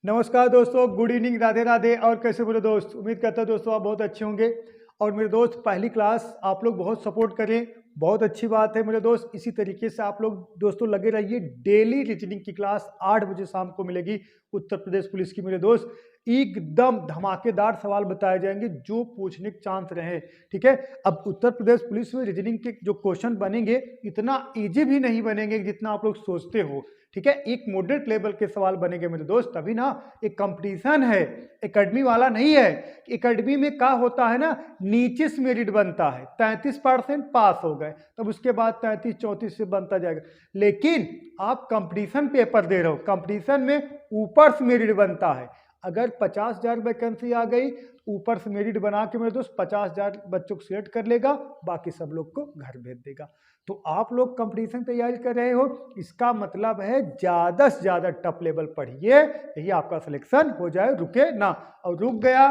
नमस्कार दोस्तों, good evening, Radhe Radhe. और कैसे मेरे दोस्त, उम्मीद करता हूँ दोस्तों आप बहुत अच्छे होंगे। और मेरे दोस्त पहली क्लास आप लोग बहुत सपोर्ट करें, बहुत अच्छी बात है मेरे दोस्त। इसी तरीके से आप लोग दोस्तों लगे रहिए। डेली रीजनिंग की क्लास 8 बजे शाम को मिलेगी उत्तर प्रदेश पुलिस की मेरे दोस्त। एकदम धमाकेदार सवाल बताए जाएंगे जो पूछने के चांस रहे। ठीक है, अब उत्तर प्रदेश पुलिस में रीजनिंग के जो क्वेश्चन बनेंगे इतना इजी भी नहीं बनेंगे जितना आप लोग सोचते हो। ठीक है, एक मॉडरेट लेवल के सवाल बनेंगे मेरे दोस्त, तभी ना। एक कंपटीशन है, एकेडमी वाला नहीं है। एकेडमी में क्या होता है ना, नीचे से मेरिट बनता है, 33% पास हो गए, तब उसके बाद 33-34 से बनता जाएगा। लेकिन आप कंपटीशन पेपर दे रहे हो, कंपटीशन में ऊपर से मेरिट बनता है। अगर 50,000 वैकेंसी आ गई, ऊपर से मेरिट बना के मेरे दोस्त 50,000 बच्चों को सिलेक्ट कर लेगा, बाकी सब लोग को घर भेज देगा। तो आप लोग कंपटीशन तैयारी कर रहे हो, इसका मतलब है ज़्यादा से ज़्यादा टफ लेवल पढ़िए, यही आपका सिलेक्शन हो जाए, रुके ना। और रुक गया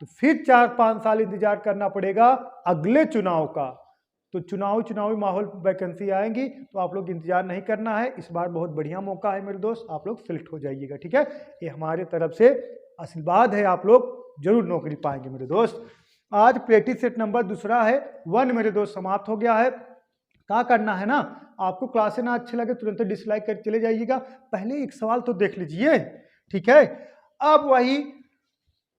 तो फिर 4-5 साल इंतजार करना पड़ेगा अगले चुनाव का। तो चुनावी माहौल वैकेंसी आएंगी, तो आप लोग इंतजार नहीं करना है। इस बार बहुत बढ़िया मौका है मेरे दोस्त, आप लोग सिलेक्ट हो जाइएगा। ठीक है, ये हमारे तरफ से आशीर्वाद है, आप लोग जरूर नौकरी पाएंगे मेरे दोस्त। आज प्रैक्टिस सेट नंबर दूसरा है 1 मेरे दोस्त समाप्त हो गया है। क्या करना है ना, आपको क्लासें ना अच्छे लगे तुरंत डिसलाइक कर चले जाइएगा। पहले एक सवाल तो देख लीजिए। ठीक है, अब वही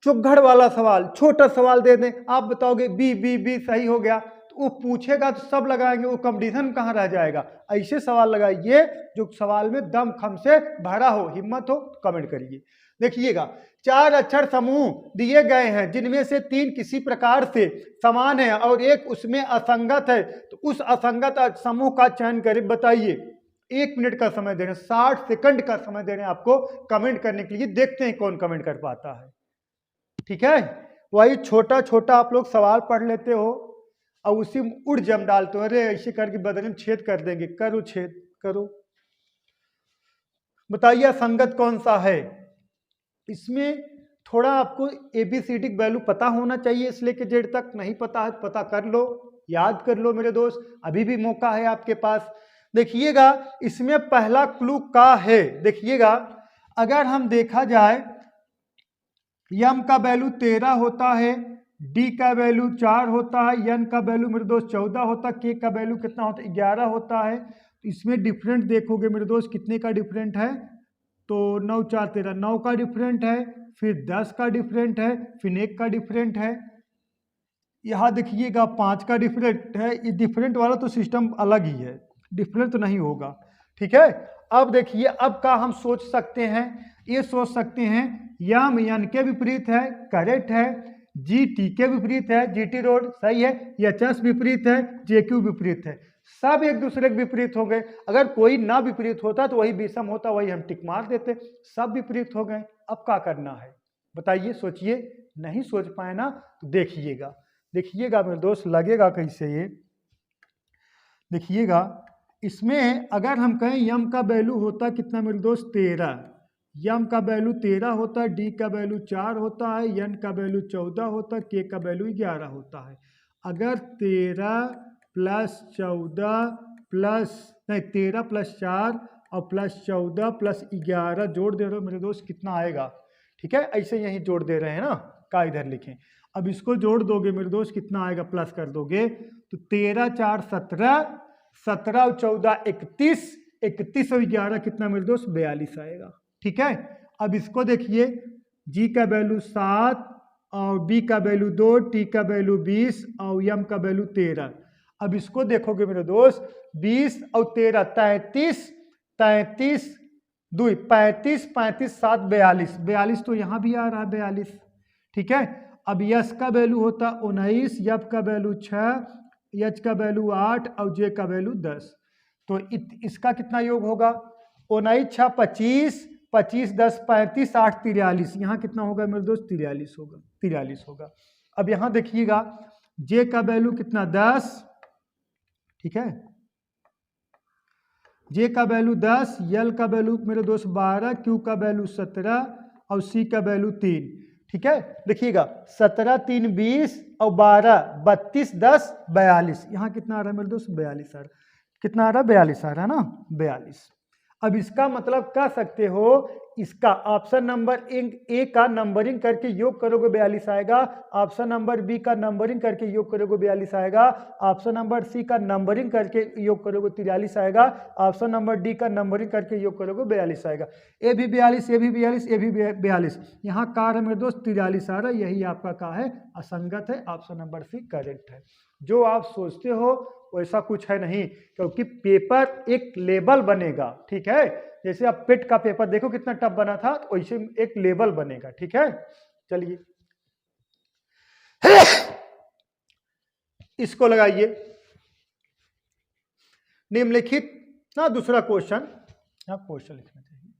चुपघड़ वाला सवाल, छोटा सवाल दे दें, आप बताओगे बी बी बी सही हो गया, तो वो पूछेगा तो सब लगाएंगे, वो कंपटीशन कहाँ रह जाएगा। ऐसे सवाल लगाइए जो सवाल में दम खम से भरा हो, हिम्मत हो, कमेंट करिए। देखिएगा, 4 अक्षर समूह दिए गए हैं जिनमें से 3 किसी प्रकार से समान है और एक उसमें असंगत है, तो उस असंगत समूह का चयन करें। बताइए, 1 मिनट का समय दे रहे हैं, 60 सेकंड का समय दे रहे हैं आपको कमेंट करने के लिए। देखते हैं कौन कमेंट कर पाता है। ठीक है, वही छोटा छोटा आप लोग सवाल पढ़ लेते हो और उसी में उड़ जम डालते हो, अरे ऐसे करके बदले में छेद कर देंगे। करो छेद करो। बताइए असंगत कौन सा है। इसमें थोड़ा आपको ABCD वैल्यू पता होना चाहिए, इसलिए कि जेड तक नहीं पता है पता कर लो, याद कर लो मेरे दोस्त, अभी भी मौका है आपके पास। देखिएगा, इसमें पहला क्लू का है। देखिएगा, अगर हम देखा जाए, यम का वैल्यू 13 होता है, डी का वैल्यू 4 होता है, एन का वैल्यू मेरे दोस्त 14 होता है, के का वैल्यू कितना होता है 11 होता है। तो इसमें डिफरेंट देखोगे मेरे दोस्त, कितने का डिफरेंट है, तो 9 4 13, 9 का डिफरेंट है, फिर 10 का डिफरेंट है, फिर 1 का डिफरेंट है। यहाँ देखिएगा 5 का डिफरेंट है। ये डिफरेंट वाला तो सिस्टम अलग ही है, डिफरेंट तो नहीं होगा। ठीक है, अब देखिए, अब का हम सोच सकते हैं, ये सोच सकते हैं यम एन के विपरीत है, करेक्ट है। जी टी के विपरीत है, जीटी रोड सही है। एच एस विपरीत है, जेक्यू विपरीत है। सब एक दूसरे के विपरीत हो गए। अगर कोई ना विपरीत होता तो वही विषम होता, वही हम टिक मार देते। सब विपरीत हो गए, अब क्या करना है बताइए, सोचिए। नहीं सोच पाए ना तो देखिएगा, देखिएगा मेरे दोस्त, लगेगा कैसे ये। देखिएगा, इसमें अगर हम कहें यम का वैल्यू होता कितना मेरे दोस्त 13, यम का वैल्यू 13 होता है, डी का वैल्यू 4 होता है, एन का वैल्यू 14 होता है, के का वैल्यू 11 होता है। अगर 13 प्लस 14 प्लस नहीं 13 प्लस 4 और प्लस 14 प्लस 11 जोड़ दे रहे हो मेरे दोस्त, कितना आएगा। ठीक है, ऐसे यही जोड़ दे रहे हैं ना, का इधर लिखें। अब इसको जोड़ दोगे मेरे दोस्त, कितना आएगा, प्लस कर दोगे तो 13 4 17, 17 और 14 31, 31 और 11 कितना मेरे दोस्त 42 आएगा। ठीक है, अब इसको देखिए, जी का वैल्यू 7 और बी का वैल्यू 2, टी का वैल्यू 20 और एम का वैल्यू 13। अब इसको देखोगे मेरे दोस्त, 20 और 13 33, 33 2 35, 35 7 42, 42 तो यहाँ भी आ रहा है 42। ठीक है, अब यस का वैल्यू होता 19, यफ का वैल्यू 6, एच का वैल्यू 8 और जे का वैल्यू 10। तो इसका कितना योग होगा, 19 6 25, 25 10 35, 8 43, यहाँ कितना होगा मेरे दोस्त 43 होगा, 43 होगा। अब यहाँ देखिएगा, जे का वैल्यू कितना 10, ठीक है, जे का वैल्यू 10, यल का वैल्यू मेरे दोस्त 12, क्यू का वैल्यू 17 और सी का वैल्यू 3। ठीक है, देखिएगा 17 3 20 और 12 32 10 42, यहाँ कितना आ रहा है मेरे दोस्त 42 आ रहा है। कितना आ रहा है 42 आ रहा है ना, 42। अब इसका मतलब कह सकते हो, इसका ऑप्शन नंबर ए का नंबरिंग करके योग करोगे 42 आएगा, ऑप्शन नंबर बी का नंबरिंग करके योग करोगे 42 आएगा, ऑप्शन नंबर सी का नंबरिंग करके योग करोगे 43 आएगा, ऑप्शन नंबर डी का नंबरिंग करके योग करोगे 42 आएगा। ए भी 42, ए भी 42, ए भी 42, यहाँ कार है मेरे दोस्त 43 आ रहा है, यही आपका का है असंगत है, ऑप्शन नंबर सी करेक्ट है। जो आप सोचते हो वैसा कुछ है नहीं, क्योंकि पेपर एक लेबल बनेगा, ठीक है। जैसे आप पेट का पेपर देखो कितना टफ बना था, तो वैसे एक लेबल बनेगा, ठीक है। चलिए इसको लगाइए, निम्नलिखित ना दूसरा क्वेश्चन, क्वेश्चन लिखना चाहिए।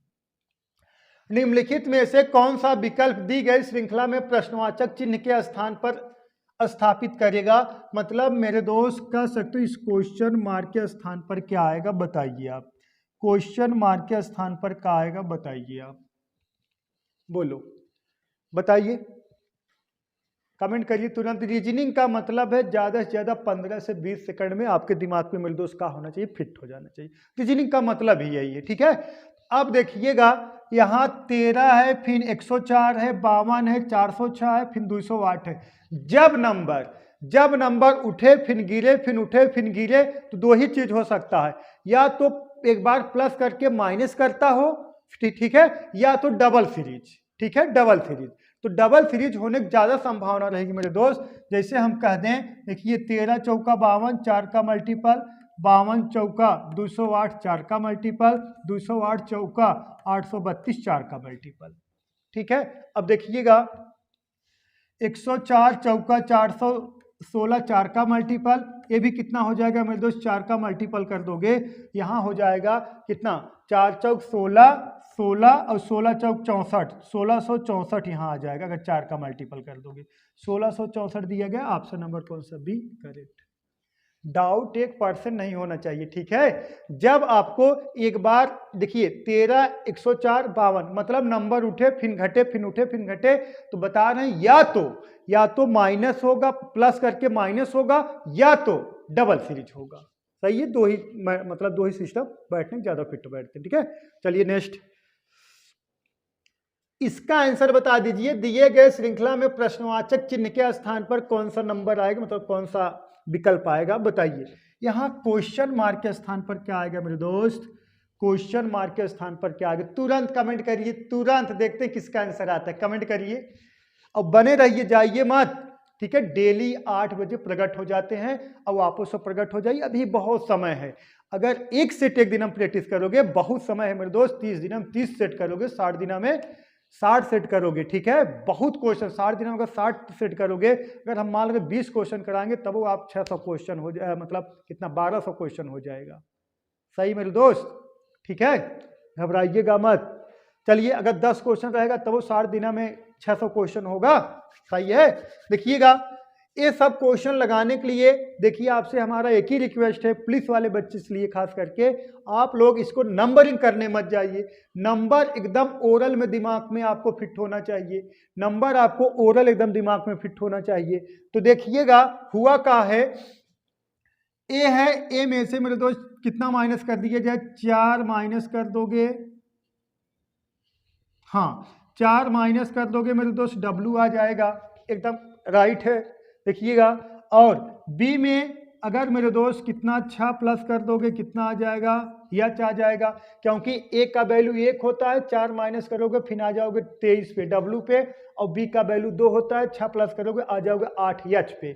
निम्नलिखित में से कौन सा विकल्प दी गई श्रृंखला में प्रश्नवाचक चिन्ह के स्थान पर स्थापित करेगा। मतलब मेरे दोस्त कह सकते हो इस क्वेश्चन मार्क के स्थान पर क्या आएगा बताइए आप, क्वेश्चन मार्क के स्थान पर क्या आएगा बताइए आप, बोलो बताइए, कमेंट करिए तुरंत। रीजनिंग का मतलब है ज़्यादा से ज़्यादा 15 से 20 सेकंड में आपके दिमाग में मेरे दोस्त का होना चाहिए, फिट हो जाना चाहिए। रीजनिंग का मतलब ही यही है, ठीक है। अब देखिएगा यहाँ 13 है, फिर 104 है, 52 है, 406 है, फिर 208 है। जब नंबर उठे फिर गिरे, फिर उठे फिर गिरे, तो दो ही चीज हो सकता है, या तो एक बार प्लस करके माइनस करता हो, ठीक है, या तो डबल सीरीज, ठीक है, डबल सीरीज। तो डबल सीरीज होने की ज्यादा संभावना रहेगी मेरे दोस्त। जैसे हम कह दें, देखिए 13 चौका 52, 4 का मल्टीपल, 52 चौका 208, 4 का मल्टीपल, 208 चौका 832, 4 का मल्टीपल, ठीक है। अब देखिएगा 104 चौका 416, 4 का मल्टीपल, ये भी कितना हो जाएगा मेरे दोस्त, 4 का मल्टीपल कर दोगे, यहाँ हो जाएगा कितना, 4 चौक 16, 16 और 16 चौक 64, 1664 यहाँ आ जाएगा अगर 4 का मल्टीपल कर दोगे। 1664 दिया गया, ऑप्शन नंबर कौन सा, बी करेक्ट। डाउट 1% नहीं होना चाहिए, ठीक है। जब आपको एक बार देखिए 13, 104, 52 मतलब नंबर उठे फिर घटे, फिर उठे फिर घटे, तो बता रहे हैं या तो माइनस होगा, प्लस करके माइनस होगा, या तो डबल सीरीज होगा। सही है, दो ही सिस्टम बैठने ज्यादा फिट बैठते हैं, ठीक है। चलिए नेक्स्ट, इसका आंसर बता दीजिए। दिए गए श्रृंखला में प्रश्नवाचक चिन्ह के स्थान पर कौन सा नंबर आएगा, मतलब कौन सा विकल्प आएगा बताइए। यहाँ क्वेश्चन मार्क के स्थान पर क्या आएगा मेरे दोस्त, क्वेश्चन मार्क के स्थान पर क्या आएगा, तुरंत कमेंट करिए, तुरंत देखते हैं किसका आंसर आता है, कमेंट करिए और बने रहिए, जाइए मत, ठीक है। डेली 8 बजे प्रकट हो जाते हैं और वापस प्रकट हो जाइए, अभी बहुत समय है। अगर एक सेट एक दिन हम प्रैक्टिस करोगे, बहुत समय है मेरे दोस्त, 30 दिन हम 30 सेट करोगे, 60 दिनों में 60 सेट करोगे, ठीक है। बहुत क्वेश्चन 60 दिनों में अगर 60 सेट करोगे, अगर हम मान लो 20 क्वेश्चन कराएंगे तब वो आप 600 क्वेश्चन हो जाए, मतलब कितना 1200 क्वेश्चन हो जाएगा। सही मेरे दोस्त, ठीक है, घबराइएगा मत। चलिए अगर 10 क्वेश्चन रहेगा तब वो 60 दिनों में 600 क्वेश्चन होगा। सही है, देखिएगा ये सब क्वेश्चन लगाने के लिए देखिए आपसे हमारा एक ही रिक्वेस्ट है, पुलिस वाले बच्चे के लिए खास करके, आप लोग इसको नंबरिंग करने मत जाइए। नंबर एकदम ओरल में दिमाग में आपको फिट होना चाहिए, नंबर आपको ओरल एकदम दिमाग में फिट होना चाहिए। तो देखिएगा हुआ क्या है, ए है, ए में से मेरे दोस्त कितना माइनस कर दिया जाए, 4 माइनस कर दोगे, हाँ 4 माइनस कर दोगे मेरे दोस्त, डब्लू आ जाएगा, एकदम राइट है। देखिएगा, और बी में अगर मेरे दोस्त कितना 6 प्लस कर दोगे कितना आ जाएगा, एच आ जाएगा, क्योंकि ए का वैल्यू 1 होता है, 4 माइनस करोगे फिर आ जाओगे 23 पे डब्लू पे, और बी का वैल्यू 2 होता है, 6 प्लस करोगे आ जाओगे 8 एच पे,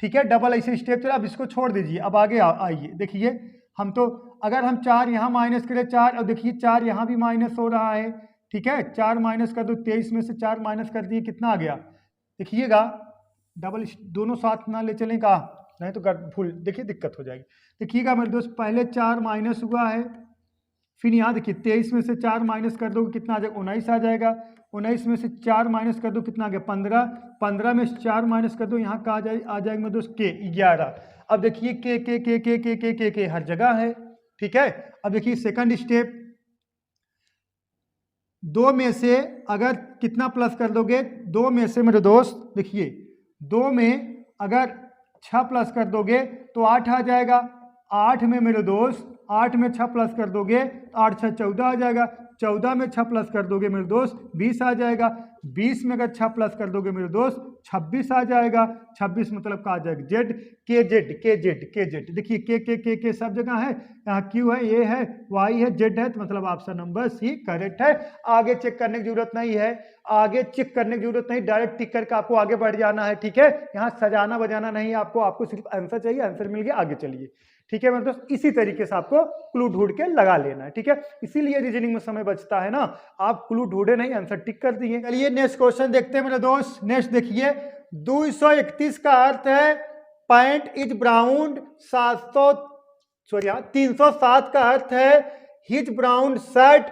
ठीक है। डबल ऐसे स्टेप चला, अब इसको छोड़ दीजिए, अब आगे आइए। देखिए हम तो अगर हम 4 यहाँ माइनस करें 4, और देखिए 4 यहाँ भी माइनस हो रहा है, ठीक है, 4 माइनस कर दो, 23 में से 4 माइनस कर दिए कितना आ गया, देखिएगा डबल दोनों साथ ना ले चलें का, नहीं तो फुल देखिए दिक्कत हो जाएगी। देखिएगा मेरे दोस्त पहले 4 माइनस हुआ है, फिर यहाँ देखिए 23 में से 4 माइनस कर दो कितना आ जाएगा, 19 आ जाएगा, 19 में से 4 माइनस कर दो कितना आ गया, 15, 15 में से 4 माइनस कर दो यहाँ का आ जाएगा मेरे दोस्त के 11। अब देखिए के हर जगह है, ठीक है। अब देखिए सेकंड स्टेप, 2 में से अगर कितना प्लस कर दोगे, 2 में से मेरे दोस्त देखिए 2 में अगर 6 प्लस कर दोगे तो 8 आ जाएगा, 8 में मेरे दोस्त 8 में 6 प्लस कर दोगे 8 6 14 आ जाएगा। 14 में 6 प्लस कर दोगे मेरे दोस्त 20 आ जाएगा। 20 में अगर 6 प्लस कर दोगे मेरे दोस्त 26 आ जाएगा। 26 मतलब का आ जाएगा जेड के जेड के जेड के जेड। देखिए के सब जगह है, यहाँ क्यू है, ए है, वाई है, जेड है, तो मतलब ऑप्शन नंबर सी करेक्ट है। आगे चेक करने की जरूरत नहीं है, आगे चेक करने की जरूरत नहीं, डायरेक्ट टिक करके आपको आगे बढ़ जाना है। ठीक है, यहाँ सजाना बजाना नहीं आपको, आपको सिर्फ आंसर चाहिए, आंसर मिल गया, आगे चलिए। ठीक है मेरे दोस्त, इसी तरीके से आपको क्लू ढूंढ के लगा लेना है। ठीक है, इसीलिए रीजनिंग में समय बचता है ना, आप क्लू ढूंढे नहीं, आंसर टिक कर दिए। चलिए नेक्स्ट क्वेश्चन देखते हैं मेरे दोस्त। नेक्स्ट देखिए 231 का अर्थ है पैंट इज ब्राउन। 307 का अर्थ है हिज ब्राउन शर्ट।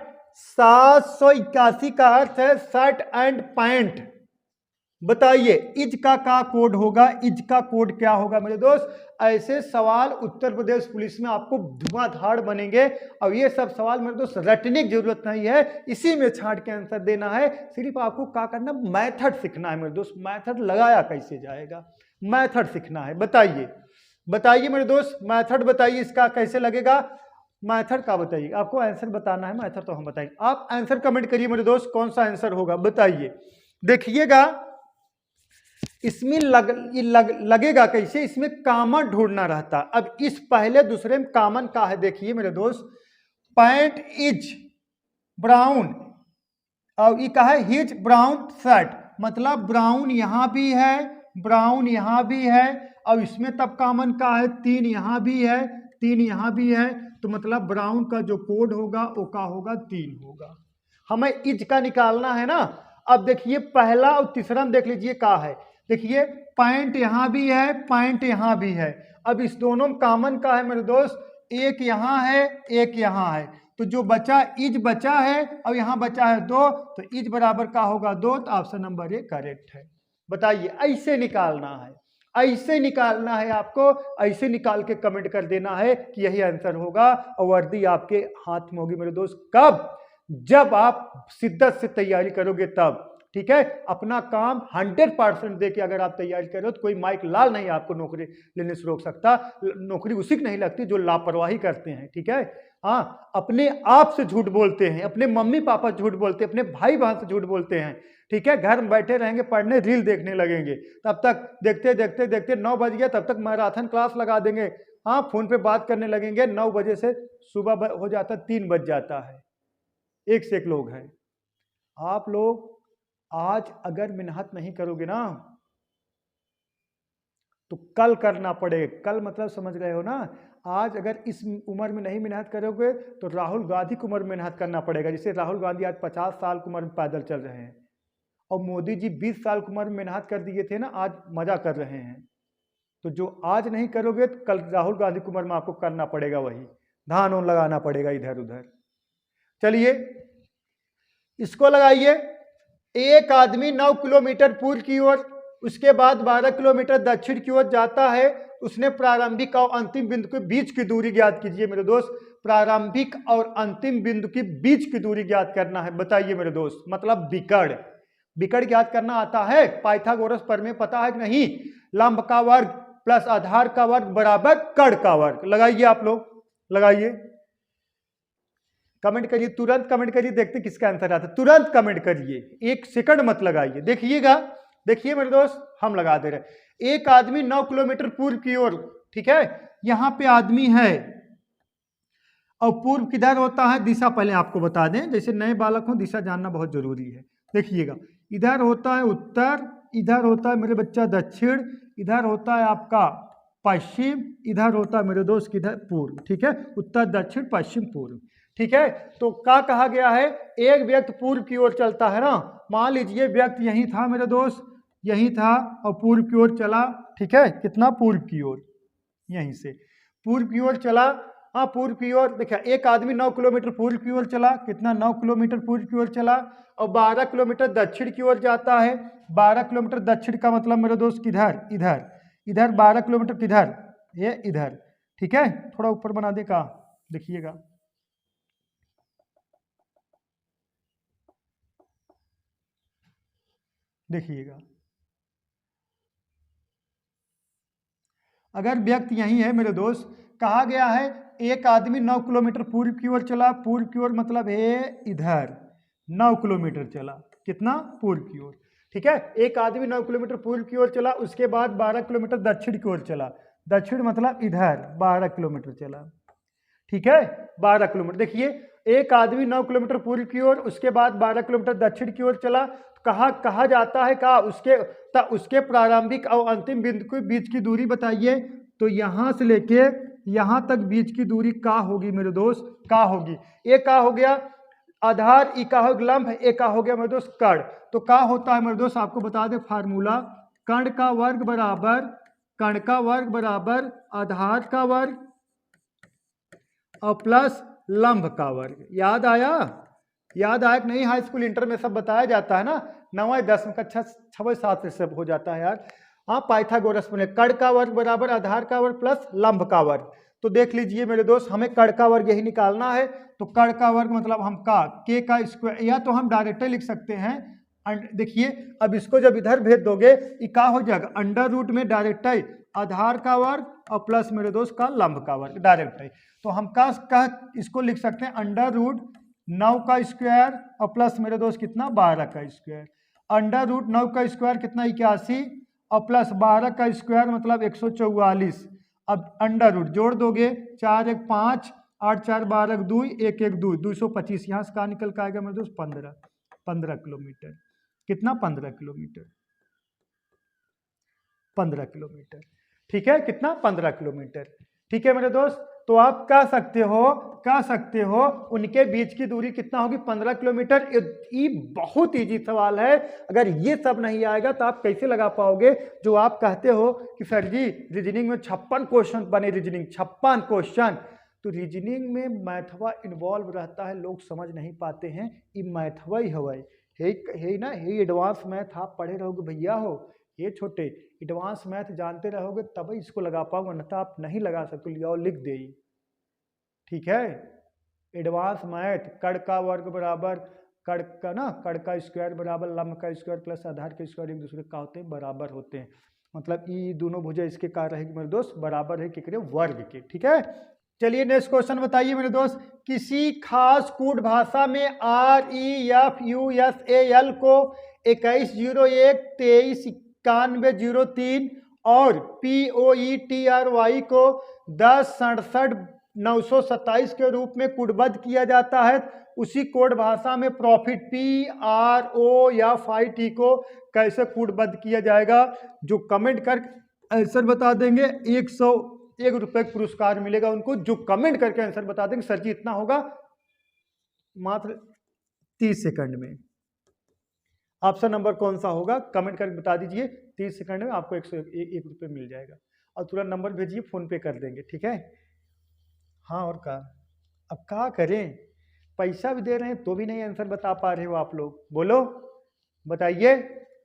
781 का अर्थ है शर्ट एंड पैंट। बताइए इज का कोड होगा, इज का कोड क्या होगा मेरे दोस्त? ऐसे सवाल उत्तर प्रदेश पुलिस में आपको धुआंधार बनेंगे, और ये सब सवाल मेरे दोस्त रटने की जरूरत नहीं है, इसी में छांट के आंसर देना है। सिर्फ आपको क्या करना, मेथड सीखना है मेरे दोस्त, मेथड लगाया कैसे जाएगा, मेथड सीखना है। बताइए बताइए मेरे दोस्त, मेथड बताइए इसका कैसे लगेगा, मेथड का बताइए। आपको आंसर बताना है, मेथड तो हम बताएंगे। आप आंसर कमेंट करिए मेरे दोस्त, कौन सा आंसर होगा बताइए। देखिएगा इसमें लगेगा कैसे, इसमें कॉमन ढूंढना रहता। अब इस पहले दूसरे में कॉमन का है, देखिए मेरे दोस्त पैंट इज ब्राउन, और ये कहा है हिज ब्राउन शर्ट, मतलब ब्राउन यहां भी है, ब्राउन यहां भी है, और इसमें तब कॉमन का है 3 यहां भी है, 3 यहां भी है, तो मतलब ब्राउन का जो कोड होगा वो का होगा 3 होगा। हमें इज का निकालना है ना। अब देखिए पहला और तीसरा में देख लीजिए का है, देखिए पैंट यहां भी है, पैंट यहां भी है। अब इस दोनों में कॉमन का है मेरे दोस्त, एक यहां है एक यहां है, तो जो बचा इज बचा है और यहां बचा है 2, तो इज बराबर का होगा 2, तो ऑप्शन नंबर ए करेक्ट है। बताइए ऐसे निकालना है, ऐसे निकालना है आपको, ऐसे निकाल के कमेंट कर देना है कि यही आंसर होगा, और वर्दी आपके हाथ में होगी मेरे दोस्त। कब? जब आप शिद्दत से तैयारी करोगे तब। ठीक है, अपना काम 100% देके अगर आप तैयारी करो तो कोई माइक लाल नहीं आपको नौकरी लेने से रोक सकता। नौकरी उसी की नहीं लगती जो लापरवाही करते हैं। ठीक है, हाँ, अपने आप से झूठ बोलते हैं, अपने मम्मी पापा झूठ बोलते हैं, अपने भाई बहन से झूठ बोलते हैं। ठीक है, घर में बैठे रहेंगे, पढ़ने रील देखने लगेंगे, तब तक देखते देखते देखते 9 बज गया, तब तक मैराथन क्लास लगा देंगे। हाँ, फोन पे बात करने लगेंगे, 9 बजे से सुबह हो जाता 3 बज जाता है। एक से एक लोग हैं। आप लोग आज अगर मेहनत नहीं करोगे ना तो कल करना पड़ेगा। कल मतलब समझ रहे हो ना, आज अगर इस उम्र में नहीं मेहनत करोगे तो राहुल गांधी की उम्र में मेहनत करना पड़ेगा। जैसे राहुल गांधी आज 50 साल की उम्र में पैदल चल रहे हैं, और मोदी जी 20 साल की उम्र में मेहनत कर दिए थे ना, आज मजा कर रहे हैं। तो जो आज नहीं करोगे तो कल राहुल गांधी की उम्र में आपको करना पड़ेगा, वही धान उन लगाना पड़ेगा इधर उधर। चलिए इसको लगाइए। एक आदमी 9 किलोमीटर पूर्व की ओर, उसके बाद 12 किलोमीटर दक्षिण की ओर जाता है। उसने प्रारंभिक और अंतिम बिंदु के बीच की दूरी ज्ञात कीजिए मेरे दोस्त। प्रारंभिक और अंतिम बिंदु के बीच की दूरी ज्ञात करना है। बताइए मेरे दोस्त, मतलब विकर्ण। विकर्ण ज्ञात करना आता है? पाइथागोरस प्रमेय पता है कि नहीं? लंब का वर्ग प्लस आधार का वर्ग बराबर कर्ण का वर्ग। लगाइए आप लोग, लगाइए, कमेंट करिए, तुरंत कमेंट करिए, देखते किसका आंसर आता है। तुरंत कमेंट करिए, 1 सेकंड मत लगाइए। देखिएगा, देखिए मेरे दोस्त, हम लगा दे रहे। एक आदमी 9 किलोमीटर पूर्व की ओर, ठीक है, यहां पे आदमी है, और पूर्व किधर होता है? दिशा पहले आपको बता दें, जैसे नए बालक हो दिशा जानना बहुत जरूरी है। देखिएगा, इधर होता है उत्तर, इधर होता है मेरे बच्चा दक्षिण, इधर होता है आपका पश्चिम, इधर होता है मेरे दोस्त किधर? पूर्व। ठीक है, उत्तर दक्षिण पश्चिम पूर्व। ठीक है, तो क्या कहा गया है? एक व्यक्ति पूर्व की ओर चलता है ना। मान लीजिए व्यक्ति यही था मेरे दोस्त, यही था, और पूर्व की ओर चला। ठीक है, कितना? पूर्व की ओर, यहीं से पूर्व की ओर चला। हाँ, पूर्व की ओर। देखिए एक आदमी 9 किलोमीटर पूर्व की ओर चला, कितना? 9 किलोमीटर पूर्व की ओर चला, और 12 किलोमीटर दक्षिण की ओर जाता है। 12 किलोमीटर दक्षिण का मतलब मेरे दोस्त किधर? इधर। इधर 12 किलोमीटर किधर? ये इधर। ठीक है, थोड़ा ऊपर बना दे का, देखिएगा, देखिएगा, अगर व्यक्ति यही है मेरे दोस्त, कहा गया है एक आदमी 9 किलोमीटर पूर्व की ओर चला, पूर्व की ओर मतलब है इधर 9 किलोमीटर चला, कितना पूर्व की ओर, ठीक है। एक आदमी 9 किलोमीटर पूर्व की ओर चला, उसके बाद 12 किलोमीटर दक्षिण की ओर चला, दक्षिण मतलब इधर 12 किलोमीटर चला, ठीक है 12 किलोमीटर। देखिए एक आदमी 9 किलोमीटर पूर्व की ओर, उसके बाद 12 किलोमीटर दक्षिण की ओर चला, कहा जाता है का उसके प्रारंभिक और अंतिम बिंदु के बीच की दूरी बताइए। तो यहां से लेके यहां तक बीच की दूरी का होगी मेरे दोस्त, का होगी, ए का हो गया आधार, ई का हो लंब, ए का हो गया मेरे दोस्त कर्ण। तो का होता है मेरे दोस्त, आपको बता दे फार्मूला, कर्ण का वर्ग बराबर आधार का वर्ग और प्लस लंब का वर्ग। याद आया कि नहीं? हाई स्कूल इंटर में सब बताया जाता है ना, 9वीं 10वीं कक्षा 6वीं 7वीं से सब हो जाता है यार। हाँ पाइथागोरस में कर्ण का वर्ग बराबर आधार का वर्ग प्लस लंब का वर्ग। तो देख लीजिए मेरे दोस्त, हमें कर्ण का वर्ग यही निकालना है। तो कर्ण का वर्ग मतलब हम के का स्क्वायर, या तो हम डायरेक्ट लिख सकते हैं। देखिए अब इसको जब इधर भेज दोगे ये क्या हो जाएगा, अंडर रूट में डायरेक्ट आधार का वर्ग और प्लस मेरे दोस्त का लंब का वर्ग डायरेक्ट। तो हम का इसको लिख सकते हैं अंडर रूट 9 का स्क्वायर और प्लस मेरे दोस्त कितना 12 का स्क्वायर। अंडर रूट 9 का स्क्वायर कितना 81 और प्लस 12 का स्क्वायर मतलब 144। अब अंडर रूट जोड़ दोगे 4 1 5 8 4 12 2 1 1 2 225। यहाँ से कहाँ निकल के आएगा मेरे दोस्त 15 किलोमीटर। कितना 15 किलोमीटर, 15 किलोमीटर, ठीक है कितना 15 किलोमीटर, ठीक है मेरे दोस्त। तो आप कह सकते हो उनके बीच की दूरी कितना होगी 15 किलोमीटर। ये बहुत इजी सवाल है, अगर ये सब नहीं आएगा तो आप कैसे लगा पाओगे। जो आप कहते हो कि सर जी रीजनिंग में 56 क्वेश्चन बने, रीजनिंग 56 क्वेश्चन, तो रीजनिंग में मैथवा इन्वॉल्व रहता है, लोग समझ नहीं पाते हैं। ये मैथवा ही है ना, ये एडवांस मैथ आप पढ़े रहोगे भैया हो, ये छोटे एडवांस मैथ जानते रहोगे तभी इसको लगा पाओगे, अन्यथा आप नहीं लगा सकते। लियाओ लिख दे, ठीक है। एडवांस मैथ कर्ण का वर्ग बराबर कर्ण का स्क्वायर बराबर लंब का स्क्वायर प्लस आधार के स्क्वायर एक दूसरे का होते हैं बराबर होते हैं, मतलब ये दोनों भुजा इसके क्या रहेगी मेरे दोस्त, बराबर है किसके वर्ग के, ठीक है। चलिए नेक्स्ट क्वेश्चन बताइए मेरे दोस्त, किसी खास कूट भाषा में REFUSAL को 2101 239103 और POETRY को 1067 के रूप में कूटबद्ध किया जाता है। उसी कोड भाषा में प्रॉफिट PROFIT को कैसे कूटबद्ध किया जाएगा, जो कमेंट कर आंसर बता देंगे 101 रुपए पुरस्कार मिलेगा उनको। जो कमेंट करके आंसर बता देंगे सर जी इतना होगा, मात्र 30 सेकंड में। ऑप्शन नंबर कौन सा होगा कमेंट करके बता दीजिए, 30 सेकंड में आपको 101 रुपये मिल जाएगा। और तुरंत नंबर भेजिए, फोन पे कर देंगे, ठीक है। हाँ और क्या, अब क्या करें, पैसा भी दे रहे हैं तो भी नहीं आंसर बता पा रहे हो आप लोग, बोलो बताइए।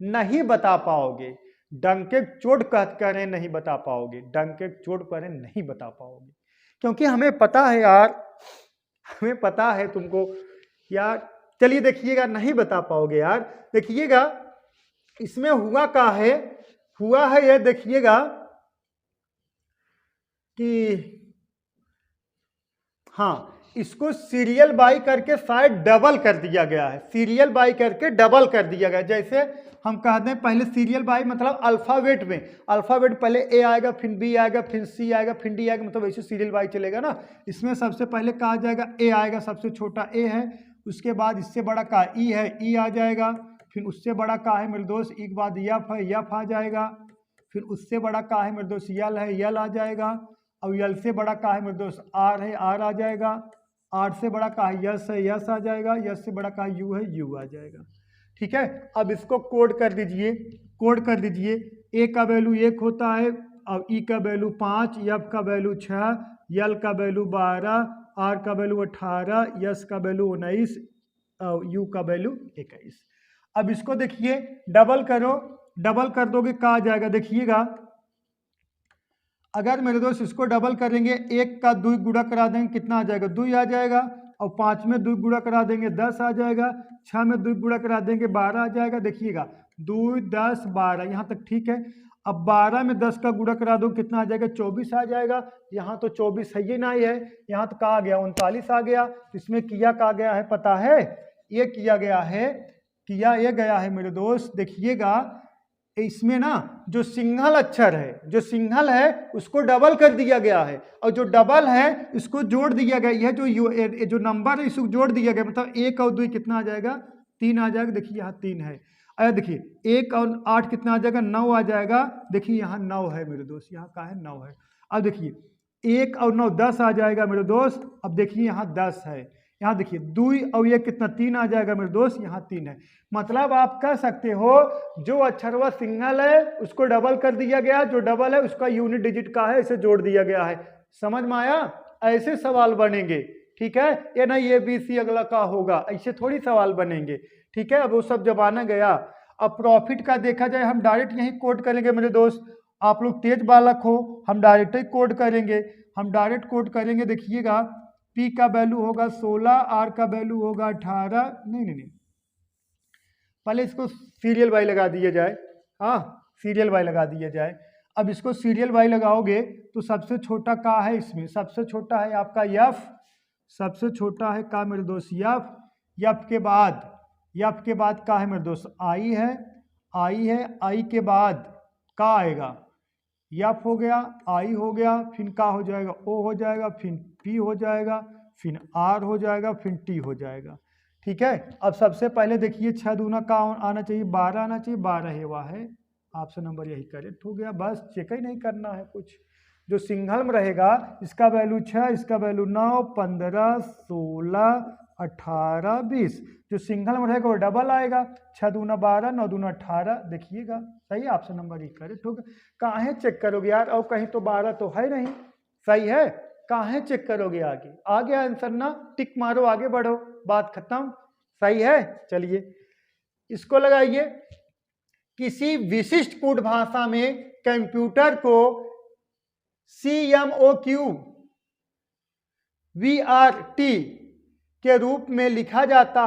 नहीं बता पाओगे, डंके चोट कह रहे नहीं बता पाओगे, डंके चोट कह रहे नहीं बता पाओगे, क्योंकि हमें पता है यार, हमें पता है तुमको यार। चलिए देखिएगा, नहीं बता पाओगे यार। देखिएगा इसमें हुआ है ये, देखिएगा कि हाँ इसको सीरियल बाई करके शायद डबल कर दिया गया है, सीरियल बाई करके डबल कर दिया गया। जैसे हम कहते हैं पहले सीरियल बाई मतलब अल्फाबेट में, अल्फाबेट पहले ए आएगा फिर बी आएगा फिर सी आएगा फिर डी आएगा, मतलब ऐसे सीरियल बाई चलेगा ना। इसमें सबसे पहले कहा जाएगा ए आएगा, सबसे छोटा ए है, उसके बाद इससे बड़ा का ई है, ई आ जाएगा, फिर उससे बड़ा का है मेरे दोस्त एक बाद यफ है, यफ आ जाएगा, फिर उससे बड़ा का है मेरे दोस्त यल है, यल आ जाएगा, और यल से बड़ा का है मेरे दोस्त आर है, आर आ जाएगा, आर से बड़ा का है यस है, यस आ जाएगा, यस से बड़ा का यू है, यू आ जाएगा, ठीक है। अब इसको कोड कर दीजिए, ए का वैल्यू 1 होता है, अब ई का वैल्यू 5, एफ का वैल्यू 6, यल का वैल्यू 12, आर का वैल्यू 18, यस का वैल्यू 19 और यू का वैल्यू 21। अब इसको देखिए डबल करो, डबल कर दोगे क्या आ जाएगा, देखिएगा अगर मेरे दोस्त इसको डबल करेंगे, 1 का 2 गुणा करा देंगे कितना आ जाएगा, 2 आ जाएगा, और 5 में 2 गुणा करा देंगे 10 आ जाएगा, 6 में 2 गुणा करा देंगे 12 आ जाएगा। देखिएगा 2 10 12 यहाँ तक ठीक है। अब 12 में 10 का गुणा करा दो, कितना आ जाएगा? 24 आ जाएगा। यहाँ तो 24 है ही नहीं है, यहाँ तो कहा गया 39 आ गया। तो इसमें किया कहा गया है पता है? ये किया गया है, किया ये गया है मेरे दोस्त, देखिएगा इसमें ना जो सिंगल अक्षर है, जो सिंगल है उसको डबल कर दिया गया है, और जो डबल है इसको जोड़ दिया गया। यह जो नंबर है इसको जोड़ दिया गया, मतलब 1 और 2 कितना आ जाएगा? 3 आ जाएगा। देखिए यहाँ 3 है। अरे देखिए 1 और 8 कितना आ जाएगा? 9 आ जाएगा। देखिए यहाँ 9 है मेरे दोस्त, यहाँ का है? 9 है। अब देखिए 1 और 9 10 आ जाएगा मेरे दोस्त। अब देखिए यहाँ 10 है। यहाँ देखिए 2 और ये कितना? 3 आ जाएगा मेरे दोस्त, यहाँ 3 है। मतलब आप कह सकते हो जो अक्षरवा सिंगल है उसको डबल कर दिया गया, जो डबल है उसका यूनिट डिजिट का है, इसे जोड़ दिया गया है। समझ में आया? ऐसे सवाल बनेंगे, ठीक है? ये ना ये BC अगला का होगा, ऐसे थोड़ी सवाल बनेंगे, ठीक है? अब वो सब जमाना गया। अब प्रॉफिट का देखा जाए, हम डायरेक्ट यही कोड करेंगे मेरे दोस्त। आप लोग तेज बालक हो, हम डायरेक्ट ही कोड करेंगे, हम डायरेक्ट कोड करेंगे। देखिएगा P का वैल्यू होगा 16, R का वैल्यू होगा 18। नहीं, पहले इसको सीरियल बाई लगा दिया जाए। हाँ, सीरियल बाई लगा दिया जाए। अब इसको सीरियल बाई लगाओगे तो सबसे छोटा का है इसमें? सबसे छोटा है आपका F। सबसे छोटा है का मेरे दोस्त? F। F के बाद का है मेरे दोस्त? I है। I के बाद का आएगा? F हो गया, I हो गया, फिर का हो जाएगा? O हो जाएगा, फिर P हो जाएगा, फिर R हो जाएगा, फिर T हो जाएगा, ठीक है? अब सबसे पहले देखिए 6 दूना का आना चाहिए? 12 आना चाहिए। 12 है, वह है। ऑप्शन नंबर यही करेक्ट हो गया। बस चेक ही नहीं करना है कुछ। जो सिंगल में रहेगा इसका वैल्यू 6, इसका वैल्यू 9, 15, 16, 18, 20। जो सिंगल में रहेगा वो डबल आएगा। 6 दूना 12, 9 दूना 18। देखिएगा सही, ऑप्शन नंबर यही करेक्ट होगा। काहे चेक करोगे यार? और कहीं तो 12 तो है नहीं। सही है, काहे चेक करोगे? आ गया आंसर ना, टिक मारो, आगे बढ़ो, बात खत्म। सही है, चलिए इसको लगाइए। किसी विशिष्ट कोड भाषा में कंप्यूटर को CMOQ VRT के रूप में लिखा जाता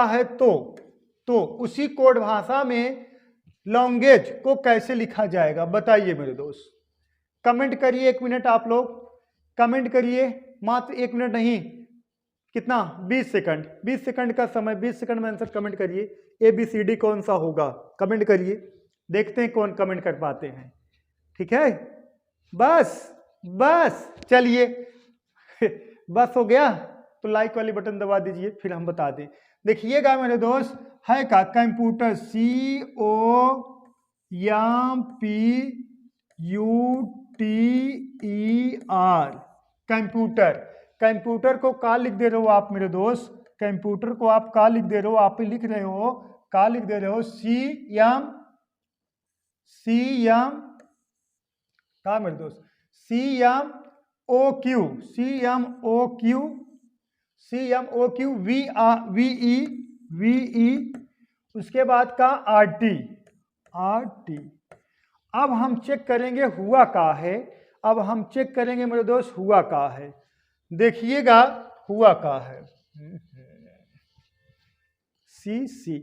है तो उसी कोड भाषा में लैंग्वेज को कैसे लिखा जाएगा? बताइए मेरे दोस्त। कमेंट करिए 1 मिनट, आप लोग कमेंट करिए, मात्र 1 मिनट नहीं, कितना? 20 सेकंड। 20 सेकंड का समय, 20 सेकंड में आंसर कमेंट करिए। ABCD कौन सा होगा? कमेंट करिए, देखते हैं कौन कमेंट कर पाते हैं, ठीक है? बस चलिए बस हो गया तो लाइक वाली बटन दबा दीजिए, फिर हम बता दें। देखिएगा मेरे दोस्त, है का कंप्यूटर COMPUTER कंप्यूटर को का लिख दे रहे हो आप मेरे दोस्त? कंप्यूटर को आप का लिख दे रहे हो? आप ही लिख रहे हो, का लिख दे रहे हो? CM का मेरे दोस्त? CMOQ VE, उसके बाद का RT। अब हम चेक करेंगे हुआ का है। अब हम चेक करेंगे मेरे दोस्त हुआ का है। देखिएगा हुआ का है CC।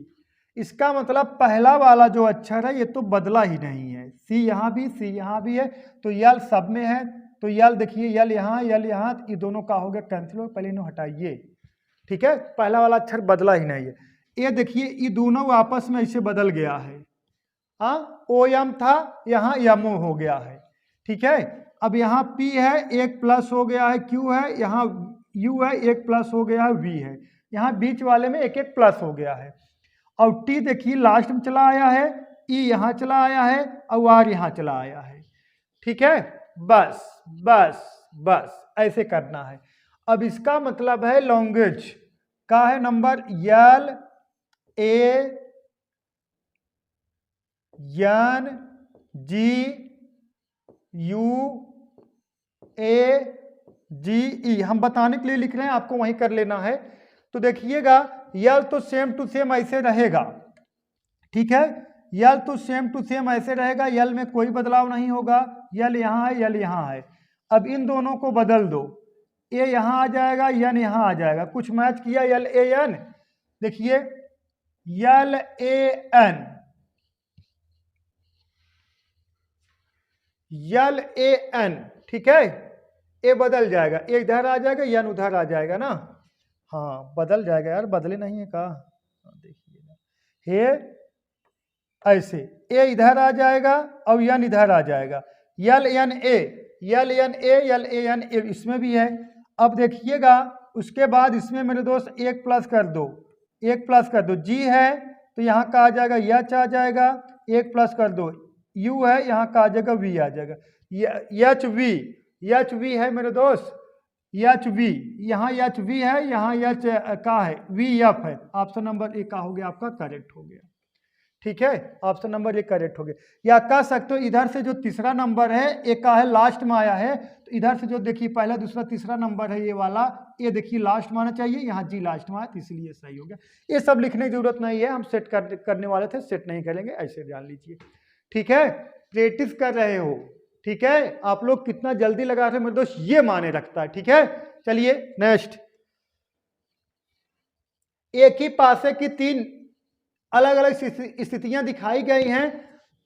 इसका मतलब पहला वाला जो अक्षर है ये तो बदला ही नहीं है। C यहाँ भी है, तो यल सब में है। तो यल देखिए, यल यहाँ, ये दोनों का हो गया कैंसिल हो। पहले इन्हों हटाइए, ठीक है? पहला वाला अक्षर बदला ही नहीं है। ये देखिए ये दोनों आपस में ऐसे बदल गया है। OM था, यहाँ YMO हो गया है, ठीक है? अब यहाँ P है, 1 प्लस हो गया है, Q है, यहाँ U है, 1 प्लस हो गया है, V है, यहाँ बीच वाले में 1 प्लस हो गया है। और T देखिए लास्ट में चला आया है, E यहाँ चला आया है, और R यहाँ चला आया है, ठीक है? बस ऐसे करना है। अब इसका मतलब है लैंग्वेज का है नंबर LANGUAGE। हम बताने के लिए लिख रहे हैं, आपको वहीं कर लेना है। तो देखिएगा यल तो सेम टू सेम ऐसे रहेगा, ठीक है? यल तो सेम टू सेम ऐसे रहेगा, यल में कोई बदलाव नहीं होगा। यल यहाँ है, यल यहाँ है। अब इन दोनों को बदल दो, ए यहाँ आ जाएगा, यन यहाँ आ जाएगा। कुछ मैच किया LAN, देखिए LAN, यल ए एन, ठीक है, ए बदल जाएगा, ए इधर आ जाएगा, एन उधर आ जाएगा ना, हाँ बदल जाएगा यार, बदले नहीं है कहा, देखिए हे ऐसे ए इधर आ जाएगा और एन इधर आ जाएगा, L N A, L N A, L A N A, इसमें भी है। अब देखिएगा उसके बाद इसमें मेरे दोस्त एक प्लस कर दो, एक प्लस कर दो, जी है तो यहाँ का आ जाएगा यच आ जाएगा, एक प्लस कर दो, यू है यहाँ का आ जाएगा वी आ जाएगा, एच वी, एच वी है मेरे दोस्त, एच वी, यहाँ एच वी है, यहाँ एच का है, वी एफ है, ऑप्शन नंबर ए का हो गया आपका करेक्ट हो गया, ठीक है, ऑप्शन नंबर ए करेक्ट हो गया। या कह सकते हो इधर से जो तीसरा नंबर है एक का है लास्ट में आया है, तो इधर से जो देखिए पहला दूसरा तीसरा नंबर है ये वाला, ये देखिए लास्ट में आना चाहिए, यहाँ जी लास्ट में आया तो इसलिए सही हो गया। ये सब लिखने की जरूरत नहीं है, हम सेट करने वाले थे, सेट नहीं करेंगे, ऐसे जान लीजिए, ठीक है, प्रैक्टिस कर रहे हो, ठीक है, आप लोग कितना जल्दी लगा रहे हो मेरे दोस्त ये माने रखता है, ठीक है। चलिए नेक्स्ट, एक ही पासे की तीन अलग अलग स्थितियां दिखाई गई हैं,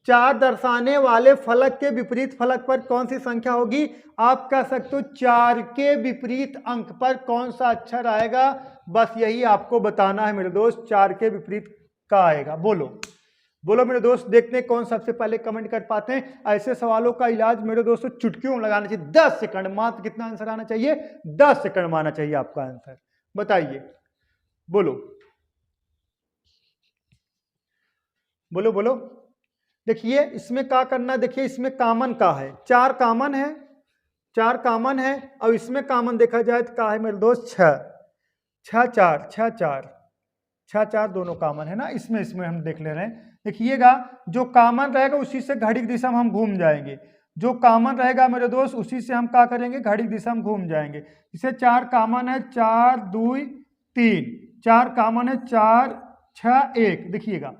चार दर्शाने वाले फलक के विपरीत फलक पर कौन सी संख्या होगी। आप कह सकते हो चार के विपरीत अंक पर कौन सा अक्षर आएगा, बस यही आपको बताना है मेरे दोस्त, चार के विपरीत का आएगा, बोलो बोलो मेरे दोस्त, देखते हैं कौन सबसे पहले कमेंट कर पाते हैं। ऐसे सवालों का इलाज मेरे दोस्तों चुटकियों में लगाना चाहिए, 10 सेकंड मात्र, कितना आंसर आना चाहिए, 10 सेकंड में आना चाहिए आपका आंसर, बताइए, बोलो बोलो बोलो। देखिए इसमें क्या करना है, देखिए इसमें कॉमन का है, चार कॉमन है, चार कॉमन है, और इसमें कॉमन देखा जाए तो क्या है मेरे दोस्त, छह, छह चार, छह चार, छह चार दोनों कॉमन है ना, इसमें इसमें हम देख ले रहे हैं। देखिएगा जो कॉमन रहेगा उसी से घड़ी की दिशा में हम घूम जाएंगे, जो कॉमन रहेगा मेरे दोस्त उसी से हम क्या करेंगे, घड़ी की दिशा में घूम जाएंगे। इसे चार कॉमन है, चार दुई तीन, चार कॉमन है, चार छह एक, देखिएगा